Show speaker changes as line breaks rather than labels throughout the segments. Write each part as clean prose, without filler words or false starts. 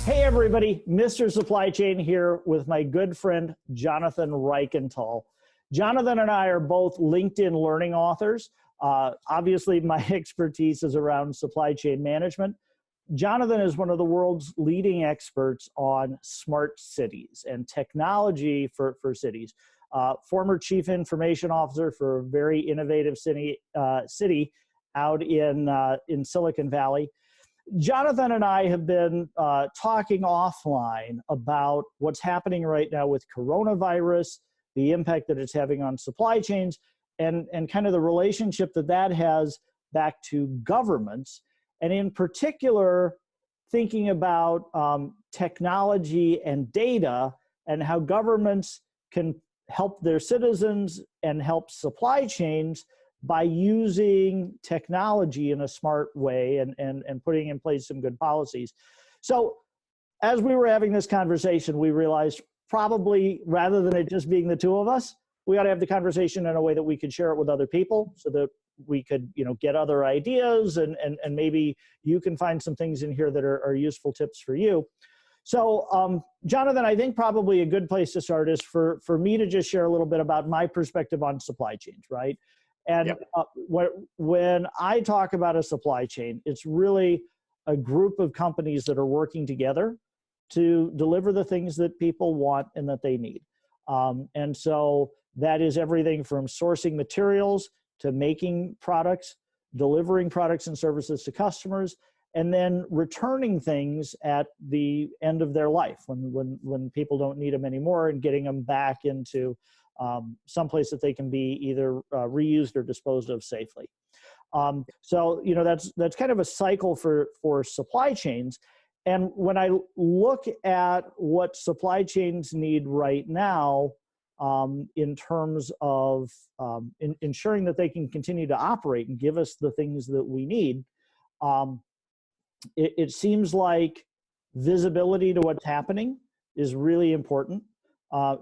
Hey everybody, Mr. Supply Chain here with my good friend, Jonathan Reichental. Jonathan and I are both LinkedIn learning authors. Obviously, my expertise is around supply chain management. Jonathan is one of the world's leading experts on smart cities and technology for cities. Former chief information officer for a very innovative city out in Silicon Valley. Jonathan and I have been talking offline about what's happening right now with coronavirus, the impact that it's having on supply chains, and kind of the relationship that that has back to governments, and in particular, thinking about technology and data and how governments can help their citizens and help supply chains by using technology in a smart way and putting in place some good policies. So as we were having this conversation, we realized probably rather than it just being the two of us, we ought to have the conversation in a way that we could share it with other people so that we could, get other ideas and maybe you can find some things in here that are useful tips for you. So Jonathan, I think probably a good place to start is for me to just share a little bit about my perspective on supply chains, right? And
Yep.
When I talk about a supply chain, it's really a group of companies that are working together to deliver the things that people want and that they need. And so that is everything from sourcing materials to making products, delivering products and services to customers, and then returning things at the end of their life when people don't need them anymore and getting them back into someplace that they can be either reused or disposed of safely. So that's kind of a cycle for supply chains. And when I look at what supply chains need right now, in terms of ensuring that they can continue to operate and give us the things that we need, it seems like visibility to what's happening is really important.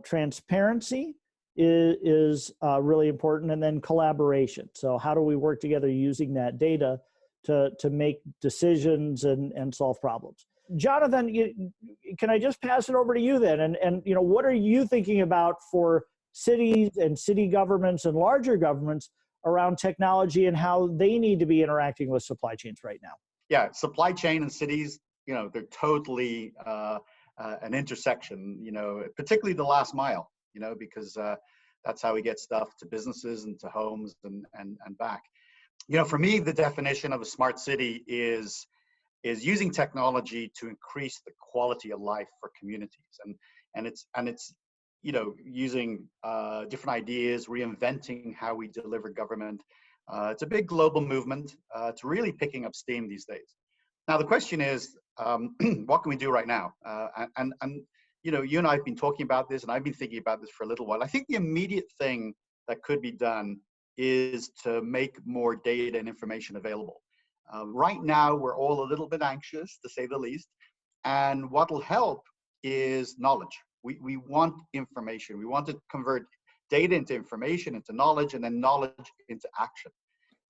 Transparency is really important, and then collaboration. So how do we work together using that data to make decisions and solve problems? Jonathan, can I just pass it over to you then? And what are you thinking about for cities and city governments and larger governments around technology and how they need to be interacting with supply chains right now?
Yeah, supply chain and cities, they're totally an intersection, particularly the last mile, because that's how we get stuff to businesses and to homes and back. For me, the definition of a smart city is using technology to increase the quality of life for communities. And it's using different ideas, reinventing how we deliver government. It's a big global movement. It's really picking up steam these days. Now, the question is, what can we do right now? You and I have been talking about this, and I've been thinking about this for a little while. I think the immediate thing that could be done is to make more data and information available. Right now, we're all a little bit anxious, to say the least. And what will help is knowledge. We want information. We want to convert data into information, into knowledge, and then knowledge into action.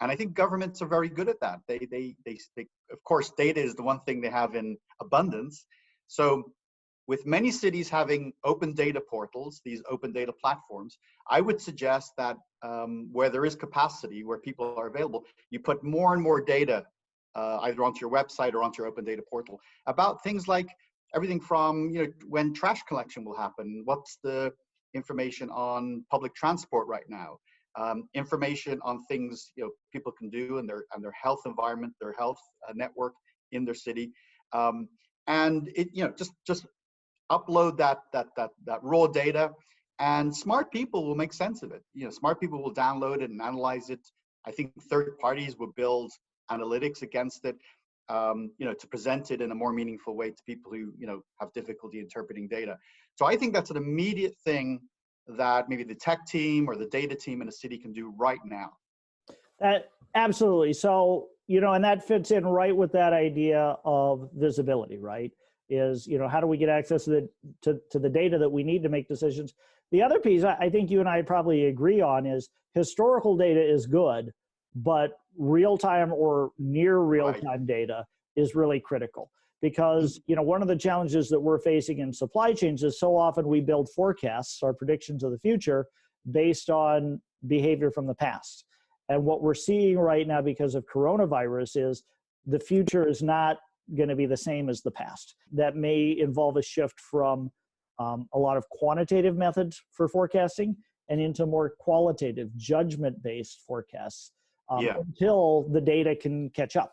And I think governments are very good at that. They of course, data is the one thing they have in abundance. So with many cities having open data portals, these open data platforms, I would suggest that where there is capacity, where people are available, you put more and more data either onto your website or onto your open data portal about things like everything from when trash collection will happen, what's the information on public transport right now, information on things people can do in their health environment, their health network in their city, and it just upload that raw data, and smart people will make sense of it. Smart people will download it and analyze it. I think third parties will build analytics against it, to present it in a more meaningful way to people who have difficulty interpreting data. So I think that's an immediate thing that maybe the tech team or the data team in a city can do right now.
Absolutely. So and that fits in right with that idea of visibility, right? Is how do we get access to the data that we need to make decisions? The other piece I think you and I probably agree on is historical data is good, but real-time or near real-time data is really critical. because, one of the challenges that we're facing in supply chains is so often we build forecasts, our predictions of the future, based on behavior from the past. And what we're seeing right now because of coronavirus is the future is not going to be the same as the past. That may involve a shift from a lot of quantitative methods for forecasting and into more qualitative, judgment-based forecasts until the data can catch up.